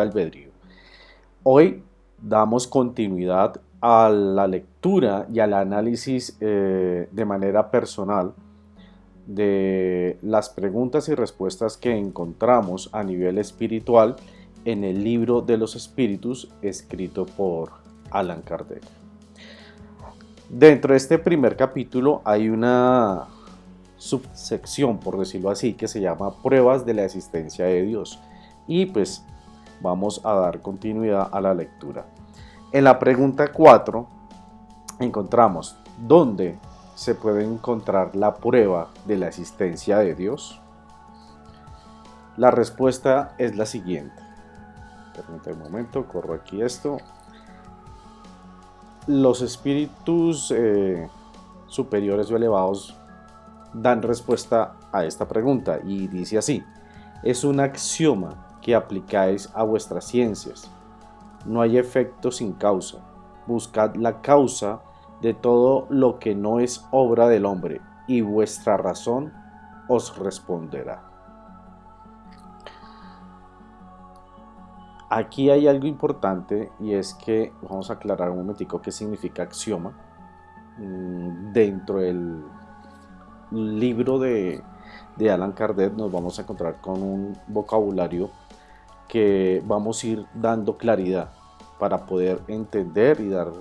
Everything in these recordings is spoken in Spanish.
albedrío. Hoy damos continuidad a la lectura y al análisis de manera personal de las preguntas y respuestas que encontramos a nivel espiritual en el libro de los espíritus escrito por Allan Kardec. Dentro de este primer capítulo hay una subsección, por decirlo así, que se llama Pruebas de la existencia de Dios. Y pues vamos a dar continuidad a la lectura. En la pregunta 4 encontramos ¿dónde se puede encontrar la prueba de la existencia de Dios? La respuesta es la siguiente. Permítame un momento, corro aquí esto. Los espíritus superiores o elevados dan respuesta a esta pregunta y dice así: es un axioma que aplicáis a vuestras ciencias. No hay efecto sin causa. Buscad la causa de todo lo que no es obra del hombre, y vuestra razón os responderá. Aquí hay algo importante y es que vamos a aclarar un momentico qué significa axioma. Dentro del libro de Allan Kardec nos vamos a encontrar con un vocabulario que vamos a ir dando claridad para poder entender y dar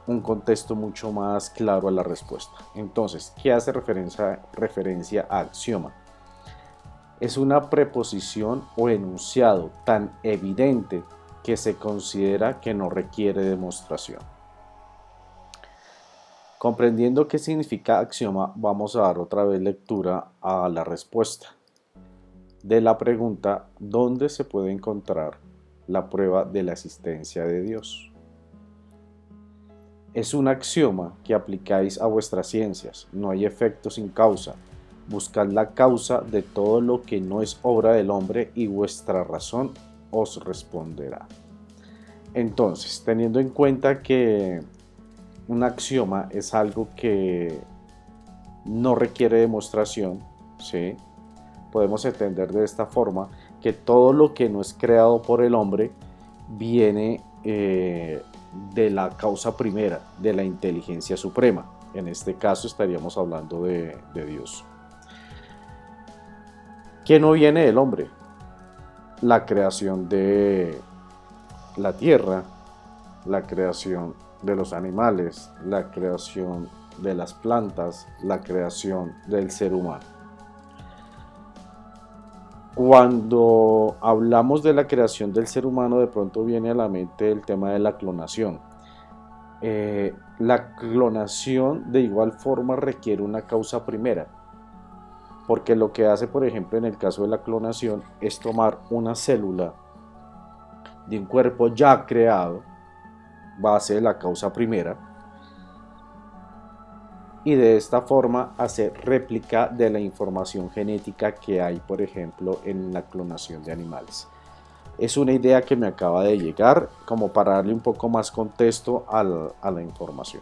un contexto mucho más claro a la respuesta. Entonces, ¿qué hace referencia a axioma? Es una preposición o enunciado tan evidente que se considera que no requiere demostración. Comprendiendo qué significa axioma, vamos a dar otra vez lectura a la respuesta de la pregunta ¿dónde se puede encontrar la prueba de la existencia de Dios? Es un axioma que aplicáis a vuestras ciencias. No hay efecto sin causa. Buscad la causa de todo lo que no es obra del hombre y vuestra razón os responderá. Entonces, teniendo en cuenta que un axioma es algo que no requiere demostración, ¿sí? Podemos entender de esta forma que todo lo que no es creado por el hombre viene de la causa primera, de la inteligencia suprema. En este caso estaríamos hablando de Dios. ¿Qué no viene del hombre? La creación de la tierra, la creación de los animales, la creación de las plantas, la creación del ser humano. Cuando hablamos de la creación del ser humano, de pronto viene a la mente el tema de la clonación. La clonación de igual forma requiere una causa primera, porque lo que hace, por ejemplo, en el caso de la clonación, es tomar una célula de un cuerpo ya creado, base de la causa primera, y de esta forma hacer réplica de la información genética que hay, por ejemplo, en la clonación de animales. Es una idea que me acaba de llegar como para darle un poco más contexto a la información.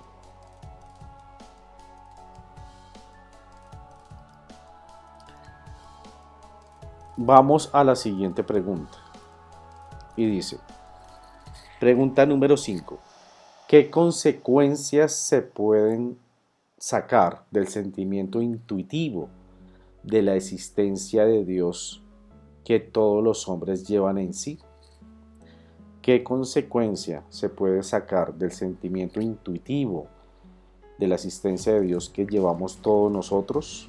Vamos a la siguiente pregunta. Y dice, pregunta número 5. ¿Qué consecuencias se pueden sacar del sentimiento intuitivo de la existencia de Dios que todos los hombres llevan en sí? ¿Qué consecuencia se puede sacar del sentimiento intuitivo de la existencia de Dios que llevamos todos nosotros?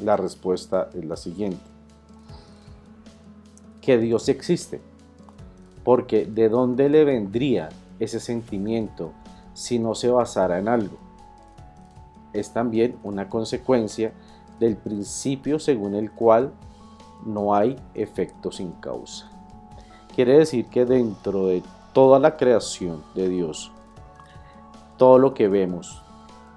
La respuesta es la siguiente: que Dios existe, porque ¿de dónde le vendría ese sentimiento si no se basara en algo? Es también una consecuencia del principio según el cual no hay efecto sin causa. Quiere decir que dentro de toda la creación de Dios, todo lo que vemos,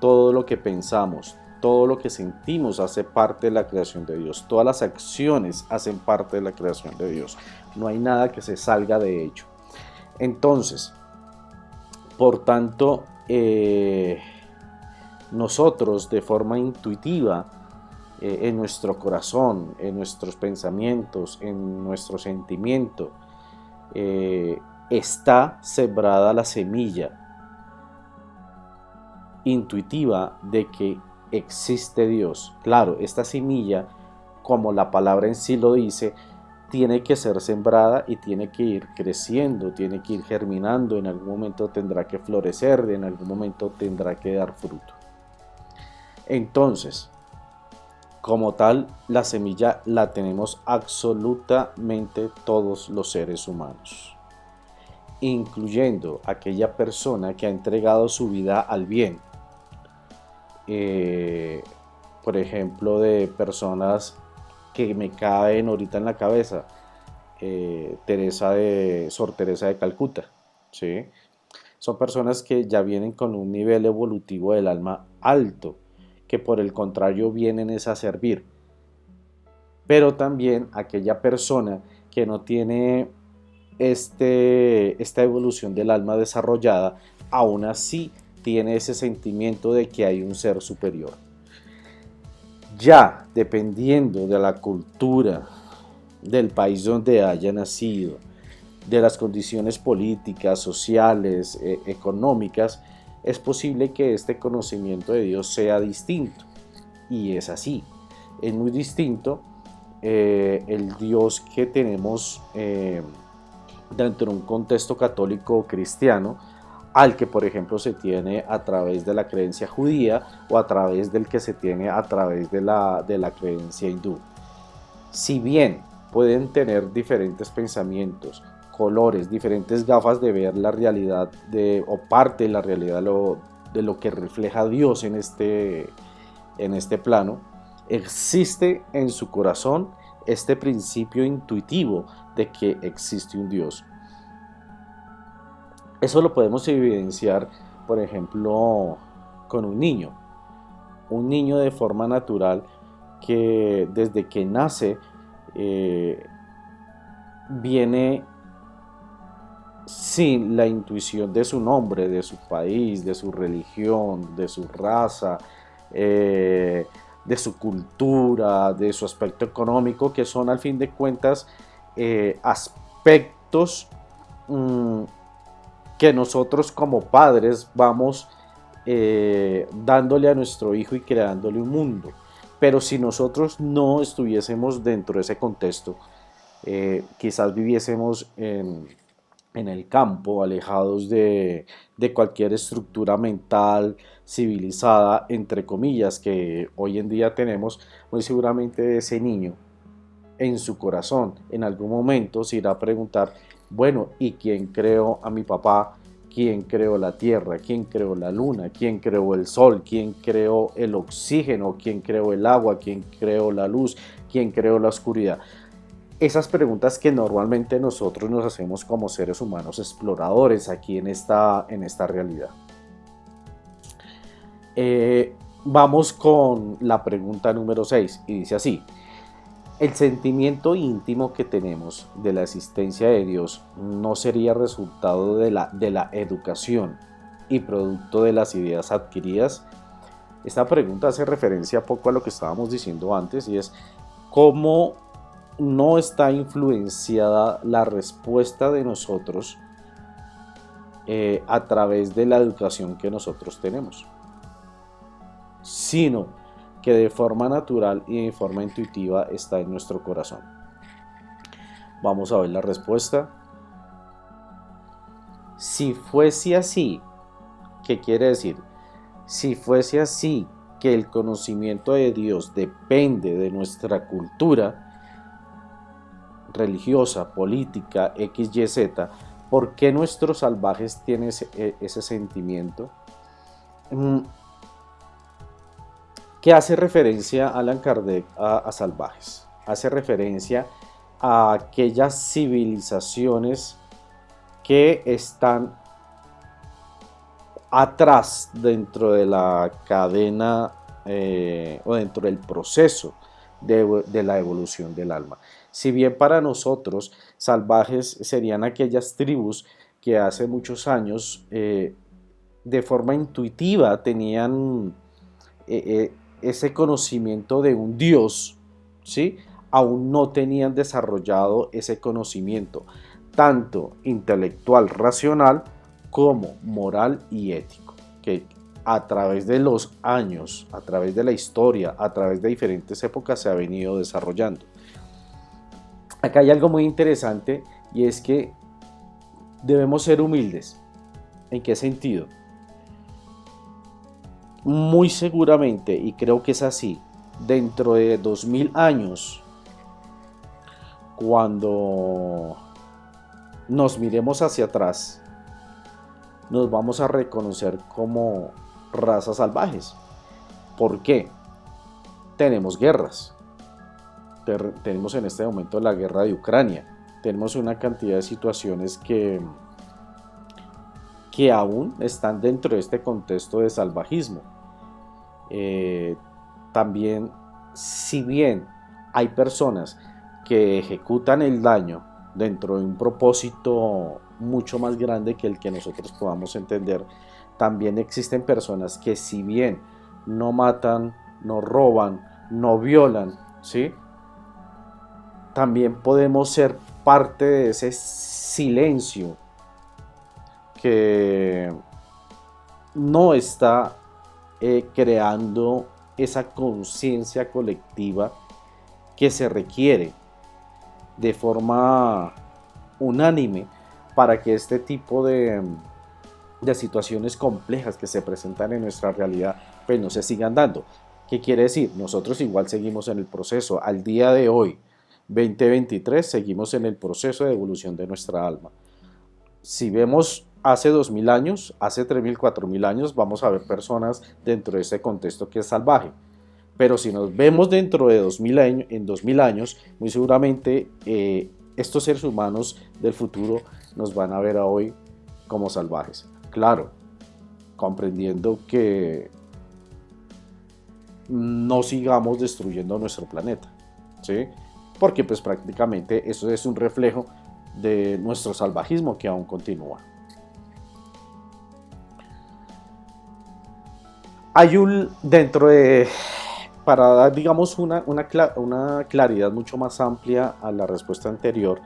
todo lo que pensamos, todo lo que sentimos hace parte de la creación de Dios. Todas las acciones hacen parte de la creación de Dios. No hay nada que se salga de ello. Entonces, por tanto, nosotros de forma intuitiva en nuestro corazón, en nuestros pensamientos, en nuestro sentimiento, está sembrada la semilla intuitiva de que existe Dios. Claro, esta semilla, como la palabra en sí lo dice, tiene que ser sembrada y tiene que ir creciendo, tiene que ir germinando, en algún momento tendrá que florecer, en algún momento tendrá que dar fruto. Entonces, como tal, la semilla la tenemos absolutamente todos los seres humanos, incluyendo aquella persona que ha entregado su vida al bien. Eh, por ejemplo, de personas que me caen ahorita en la cabeza, Sor Teresa de Calcuta, ¿sí? Son personas que ya vienen con un nivel evolutivo del alma alto, que por el contrario vienen es a servir. Pero también aquella persona que no tiene esta evolución del alma desarrollada, aún así tiene ese sentimiento de que hay un ser superior. Ya dependiendo de la cultura, del país donde haya nacido, de las condiciones políticas, sociales, económicas, es posible que este conocimiento de Dios sea distinto. Y es así, es muy distinto el Dios que tenemos dentro de un contexto católico cristiano al que, por ejemplo, se tiene a través de la creencia judía o a través del que se tiene a través de la creencia hindú. Si bien pueden tener diferentes pensamientos, colores, diferentes gafas de ver la realidad o parte de la realidad de lo que refleja Dios en este plano, existe en su corazón este principio intuitivo de que existe un Dios. Eso lo podemos evidenciar, por ejemplo, con un niño. Un niño de forma natural que desde que nace eh, viene sin la intuición de su nombre, de su país, de su religión, de su raza, de su cultura, de su aspecto económico, que son al fin de cuentas aspectos que nosotros como padres vamos dándole a nuestro hijo y creándole un mundo. Pero si nosotros no estuviésemos dentro de ese contexto, quizás viviésemos en el campo, alejados de cualquier estructura mental civilizada, entre comillas, que hoy en día tenemos, muy seguramente ese niño en su corazón en algún momento se irá a preguntar, bueno, ¿y quién creó a mi papá? ¿Quién creó la tierra? ¿Quién creó la luna? ¿Quién creó el sol? ¿Quién creó el oxígeno? ¿Quién creó el agua? ¿Quién creó la luz? ¿Quién creó la oscuridad? Esas preguntas que normalmente nosotros nos hacemos como seres humanos exploradores aquí en esta realidad. Vamos con la pregunta número 6 y dice así: ¿el sentimiento íntimo que tenemos de la existencia de Dios no sería resultado de la educación y producto de las ideas adquiridas? Esta pregunta hace referencia poco a lo que estábamos diciendo antes, y es cómo no está influenciada la respuesta de nosotros a través de la educación que nosotros tenemos, sino que de forma natural y de forma intuitiva está en nuestro corazón. Vamos a ver la respuesta. Si fuese así, ¿qué quiere decir? Si fuese así, que el conocimiento de Dios depende de nuestra cultura religiosa, política, X, Y, Z, ¿por qué nuestros salvajes tienen ese sentimiento? ¿Qué hace referencia Allan Kardec a salvajes? Hace referencia a aquellas civilizaciones que están atrás dentro de la cadena o dentro del proceso de la evolución del alma. Si bien para nosotros salvajes serían aquellas tribus que hace muchos años de forma intuitiva tenían ese conocimiento de un Dios, ¿sí? Aún no tenían desarrollado ese conocimiento, tanto intelectual, racional, como moral y ético, que a través de los años, a través de la historia, a través de diferentes épocas se ha venido desarrollando. Acá hay algo muy interesante y es que debemos ser humildes. ¿En qué sentido? Muy seguramente, y creo que es así, dentro de 2000 años, cuando nos miremos hacia atrás, nos vamos a reconocer como razas salvajes. ¿Por qué? Tenemos guerras. Tenemos en este momento la guerra de Ucrania. Tenemos una cantidad de situaciones que aún están dentro de este contexto de salvajismo. También, si bien hay personas que ejecutan el daño dentro de un propósito mucho más grande que el que nosotros podamos entender, también existen personas que, si bien no matan, no roban, no violan, ¿sí?, también podemos ser parte de ese silencio que no está creando esa conciencia colectiva que se requiere de forma unánime para que este tipo de situaciones complejas que se presentan en nuestra realidad pues no se sigan dando. ¿Qué quiere decir? Nosotros igual seguimos en el proceso. Al día de hoy, 2023, seguimos en el proceso de evolución de nuestra alma. Si vemos hace 2000 años, hace 3000, 4000 años, vamos a ver personas dentro de ese contexto que es salvaje. Pero si nos vemos dentro de 2000 años, en 2000 años, muy seguramente estos seres humanos del futuro nos van a ver a hoy como salvajes. Claro, comprendiendo que no sigamos destruyendo nuestro planeta, ¿sí? Porque pues prácticamente eso es un reflejo de nuestro salvajismo que aún continúa. Hay dentro de, para dar digamos una claridad mucho más amplia a la respuesta anterior,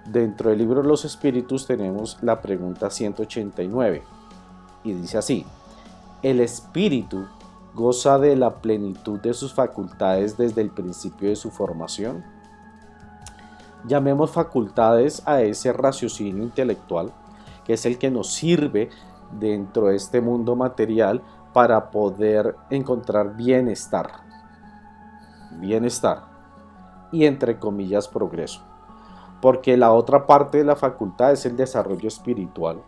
dentro del libro de los espíritus tenemos la pregunta 189 y dice así: ¿el espíritu goza de la plenitud de sus facultades desde el principio de su formación? Llamemos facultades a ese raciocinio intelectual que es el que nos sirve dentro de este mundo material para poder encontrar bienestar y entre comillas progreso, porque la otra parte de la facultad es el desarrollo espiritual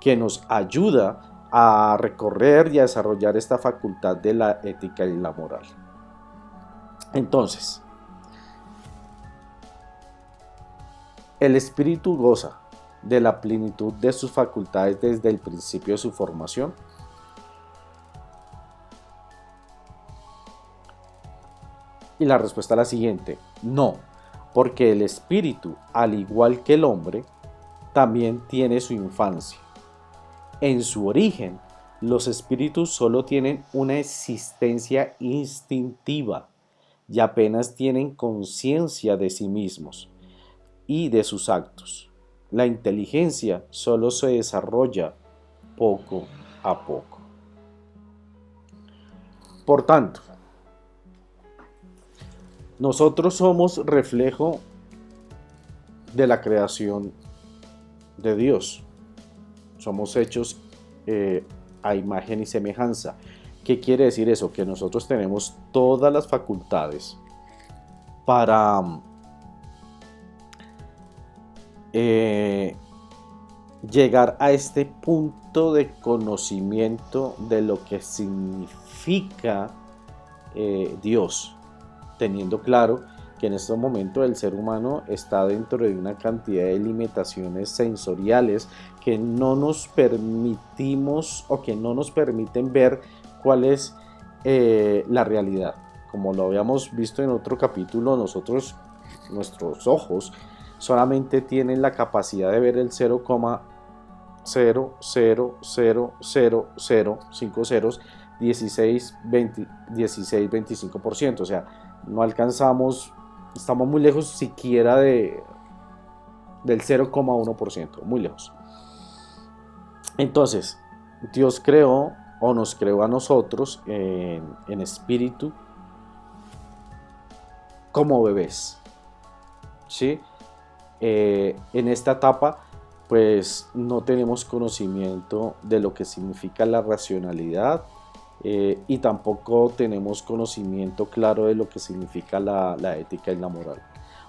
que nos ayuda a recorrer y a desarrollar esta facultad de la ética y la moral. Entonces, el espíritu goza de la plenitud de sus facultades desde el principio de su formación. Y la respuesta es la siguiente: no, porque el espíritu, al igual que el hombre, también tiene su infancia. En su origen, los espíritus solo tienen una existencia instintiva y apenas tienen conciencia de sí mismos y de sus actos. La inteligencia solo se desarrolla poco a poco. Por tanto, nosotros somos reflejo de la creación de Dios. Somos hechos a imagen y semejanza. ¿Qué quiere decir eso? Que nosotros tenemos todas las facultades para llegar a este punto de conocimiento de lo que significa Dios, teniendo claro que en este momento el ser humano está dentro de una cantidad de limitaciones sensoriales que no nos permitimos o que no nos permiten ver cuál es la realidad. Como lo habíamos visto en otro capítulo, nuestros ojos solamente tienen la capacidad de ver el 0,0000005 ceros 16-25%, o sea, no alcanzamos, estamos muy lejos siquiera del 0,1%, muy lejos. Entonces, Dios creó o nos creó a nosotros en espíritu como bebés, ¿sí? En esta etapa pues no tenemos conocimiento de lo que significa la racionalidad, y tampoco tenemos conocimiento claro de lo que significa la ética y la moral.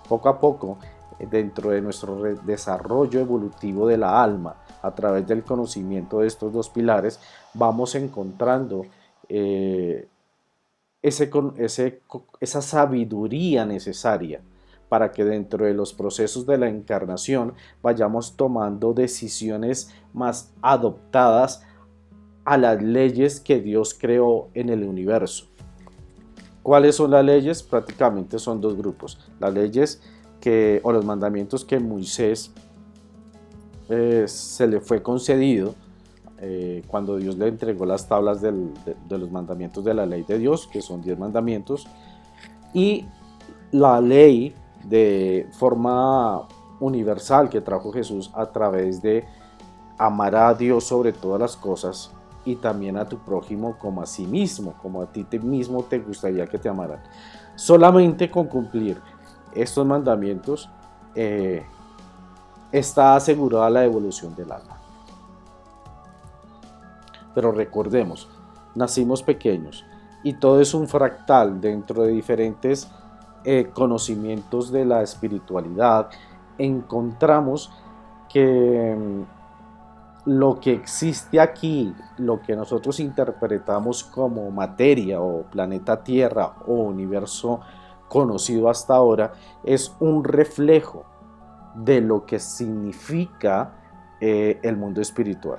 Poco a poco, dentro de nuestro desarrollo evolutivo de la alma, a través del conocimiento de estos dos pilares, vamos encontrando esa sabiduría necesaria para que dentro de los procesos de la encarnación vayamos tomando decisiones más adoptadas a las leyes que Dios creó en el universo. ¿Cuáles son las leyes? Prácticamente son dos grupos. Las leyes o los mandamientos que Moisés se le fue concedido cuando Dios le entregó las tablas de los mandamientos de la ley de Dios, que son 10 mandamientos, y la ley de forma universal que trajo Jesús a través de amar a Dios sobre todas las cosas y también a tu prójimo como a sí mismo, como a ti mismo te gustaría que te amaran. Solamente con cumplir estos mandamientos está asegurada la devolución del alma. Pero recordemos, nacimos pequeños y todo es un fractal dentro de diferentes conocimientos de la espiritualidad. Encontramos que lo que existe aquí, lo que nosotros interpretamos como materia o planeta Tierra o universo conocido hasta ahora, es un reflejo de lo que significa el mundo espiritual.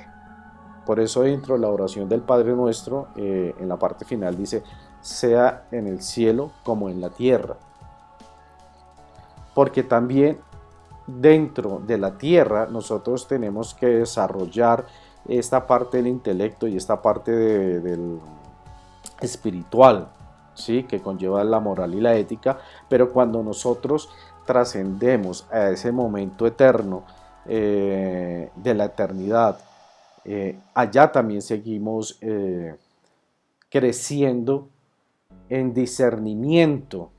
Por eso dentro de la oración del Padre Nuestro, en la parte final dice, sea en el cielo como en la tierra. Porque también dentro de la tierra nosotros tenemos que desarrollar esta parte del intelecto y esta parte del espiritual, ¿sí? Que conlleva la moral y la ética, pero cuando nosotros trascendemos a ese momento eterno de la eternidad, allá también seguimos creciendo en discernimiento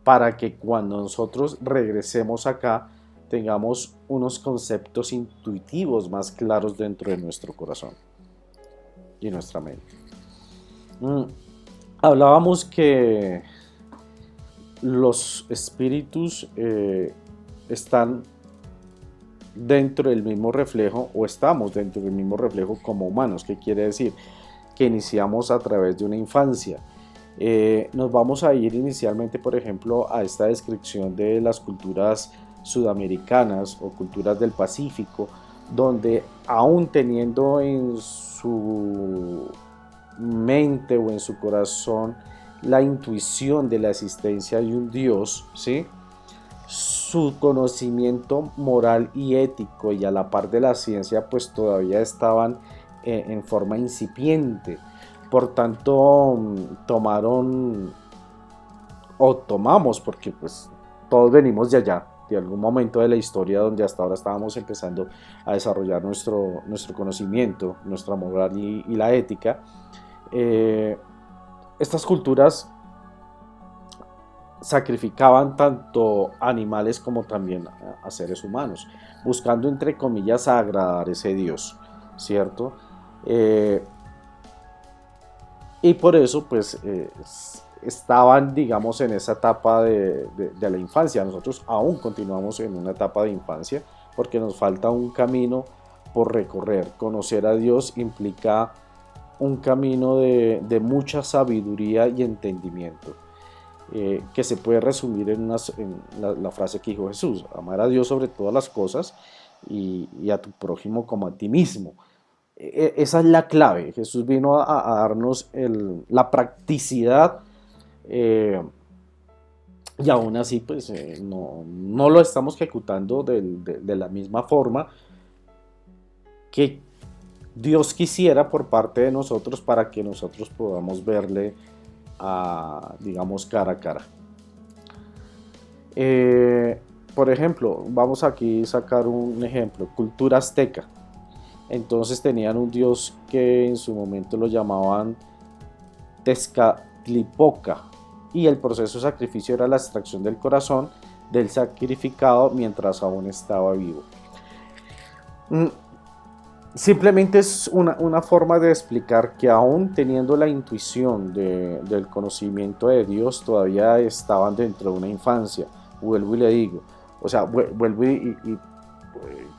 para que cuando nosotros regresemos acá tengamos unos conceptos intuitivos más claros dentro de nuestro corazón y nuestra mente. Hablábamos que los espíritus están dentro del mismo reflejo, o estamos dentro del mismo reflejo como humanos. ¿Qué quiere decir? Que iniciamos a través de una infancia. Nos vamos a ir inicialmente, por ejemplo, a esta descripción de las culturas sudamericanas o culturas del Pacífico, donde aún teniendo en su mente o en su corazón la intuición de la existencia de un Dios, ¿sí? Su conocimiento moral y ético y a la par de la ciencia pues todavía estaban en forma incipiente. Por tanto tomaron o tomamos, porque pues todos venimos de allá, de algún momento de la historia donde hasta ahora estábamos empezando a desarrollar nuestro conocimiento, nuestra moral y la ética. Estas culturas sacrificaban tanto animales como también a seres humanos, buscando entre comillas agradar a ese Dios, ¿cierto? Y por eso pues estaban, digamos, en esa etapa de la infancia. Nosotros aún continuamos en una etapa de infancia porque nos falta un camino por recorrer. Conocer a Dios implica un camino de mucha sabiduría y entendimiento, que se puede resumir en la frase que dijo Jesús: amar a Dios sobre todas las cosas y a tu prójimo como a ti mismo. Esa es la clave. Jesús vino a darnos la practicidad, y aún así pues no lo estamos ejecutando de la misma forma que Dios quisiera por parte de nosotros para que nosotros podamos verle, digamos, cara a cara. Por ejemplo, vamos aquí a sacar un ejemplo, cultura azteca. Entonces tenían un dios que en su momento lo llamaban Tezcatlipoca, y el proceso de sacrificio era la extracción del corazón del sacrificado mientras aún estaba vivo. Simplemente es una forma de explicar que aún teniendo la intuición del conocimiento de Dios, todavía estaban dentro de una infancia. Vuelvo y le digo, o sea, vuelvo y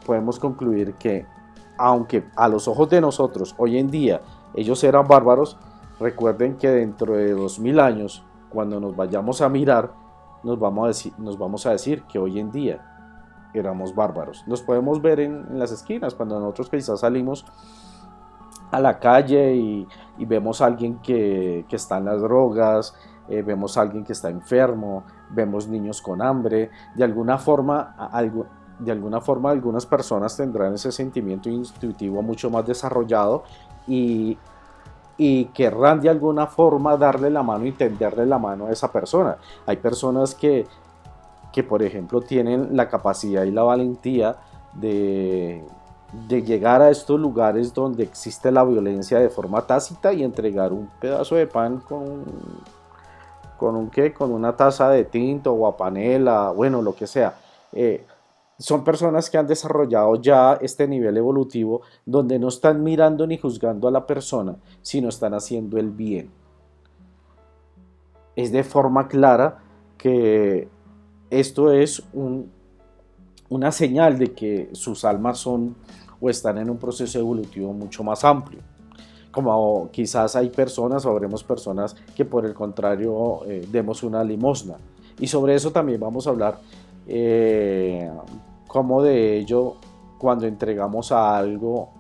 podemos concluir que aunque a los ojos de nosotros hoy en día ellos eran bárbaros, recuerden que dentro de 2000 años, cuando nos vayamos a mirar, nos vamos a decir que hoy en día éramos bárbaros. Nos podemos ver en las esquinas, cuando nosotros quizás salimos a la calle y vemos a alguien que está en las drogas, vemos a alguien que está enfermo, vemos niños con hambre. De alguna forma, algunas personas tendrán ese sentimiento intuitivo mucho más desarrollado y querrán de alguna forma darle la mano y tenderle la mano a esa persona. Hay personas que por ejemplo tienen la capacidad y la valentía de llegar a estos lugares donde existe la violencia de forma tácita y entregar un pedazo de pan con una taza de tinto o a panela, bueno, lo que sea. Son personas que han desarrollado ya este nivel evolutivo donde no están mirando ni juzgando a la persona, sino están haciendo el bien. Es de forma clara que esto es una señal de que sus almas son o están en un proceso evolutivo mucho más amplio. Como quizás hay personas o habremos personas que por el contrario demos una limosna. Y sobre eso también vamos a hablar, como de ello cuando entregamos algo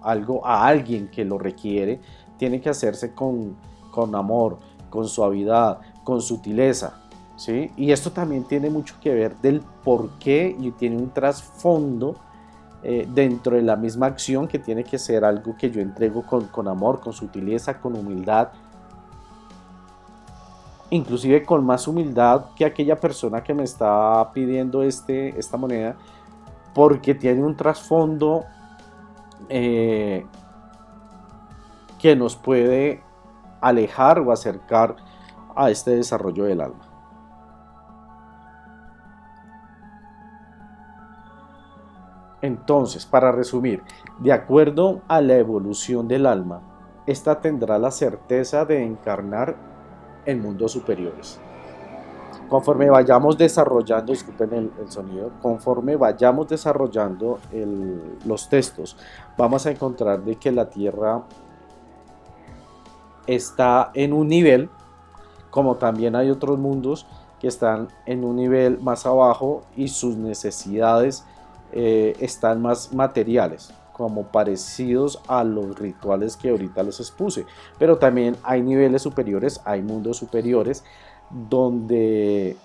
a alguien que lo requiere, tiene que hacerse con amor, con suavidad, con sutileza. ¿Sí? Y esto también tiene mucho que ver del por qué y tiene un trasfondo dentro de la misma acción que tiene que ser algo que yo entrego con amor, con sutileza, con humildad, inclusive con más humildad que aquella persona que me está pidiendo esta moneda, porque tiene un trasfondo eh, que nos puede alejar o acercar a este desarrollo del alma. Entonces, para resumir, de acuerdo a la evolución del alma, ésta tendrá la certeza de encarnar en mundos superiores. Conforme vayamos desarrollando, disculpen el sonido, conforme vayamos desarrollando los textos, vamos a encontrar de que la Tierra está en un nivel, como también hay otros mundos que están en un nivel más abajo y sus necesidades están más materiales, como parecidos a los rituales que ahorita les expuse. Pero también hay niveles superiores, hay mundos superiores, donde,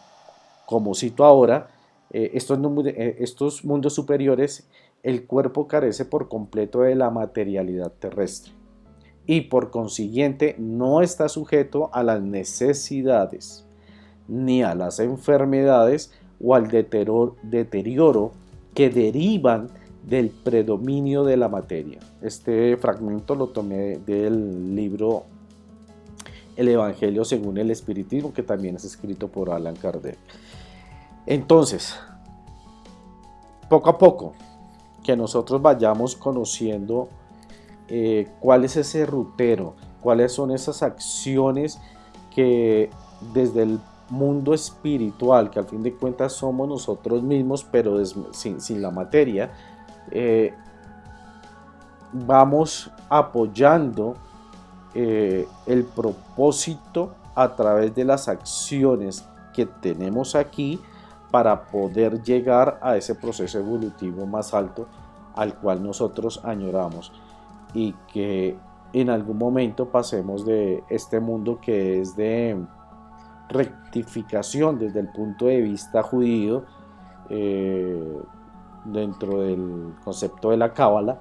como cito ahora, estos mundos superiores, el cuerpo carece por completo de la materialidad terrestre y por consiguiente no está sujeto a las necesidades ni a las enfermedades o al deterioro que derivan del predominio de la materia. Este fragmento lo tomé del libro El Evangelio según el Espiritismo, que también es escrito por Allan Kardec. Entonces, poco a poco, que nosotros vayamos conociendo cuál es ese rutero, cuáles son esas acciones que desde el mundo espiritual, que al fin de cuentas somos nosotros mismos, pero sin la materia, vamos apoyando el propósito a través de las acciones que tenemos aquí para poder llegar a ese proceso evolutivo más alto al cual nosotros añoramos, y que en algún momento pasemos de este mundo que es de rectificación desde el punto de vista judío, dentro del concepto de la cábala,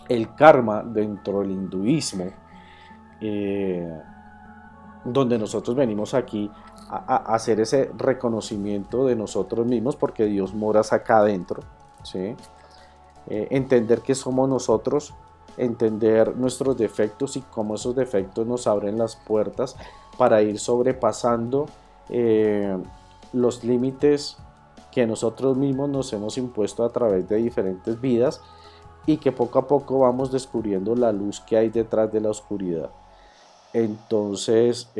el karma dentro del hinduismo, eh, donde nosotros venimos aquí a hacer ese reconocimiento de nosotros mismos, porque Dios mora acá adentro, ¿sí? Entender que somos nosotros, entender nuestros defectos y cómo esos defectos nos abren las puertas para ir sobrepasando eh, los límites que nosotros mismos nos hemos impuesto a través de diferentes vidas, y que poco a poco vamos descubriendo la luz que hay detrás de la oscuridad. Entonces,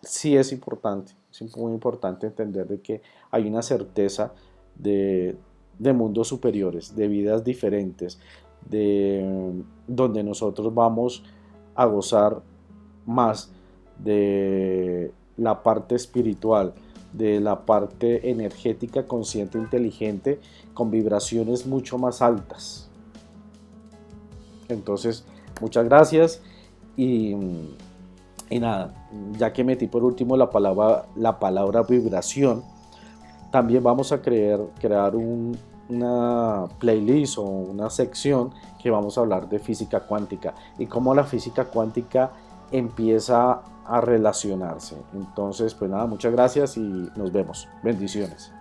sí es muy importante entender de que hay una certeza de, de mundos superiores, de vidas diferentes, de donde nosotros vamos a gozar más de la parte espiritual, de la parte energética, consciente, inteligente, con vibraciones mucho más altas. Entonces, muchas gracias y, y nada, ya que metí por último la palabra vibración, también vamos a crear una playlist o una sección que vamos a hablar de física cuántica y cómo la física cuántica empieza a relacionarse. Entonces, pues nada, muchas gracias y nos vemos. Bendiciones.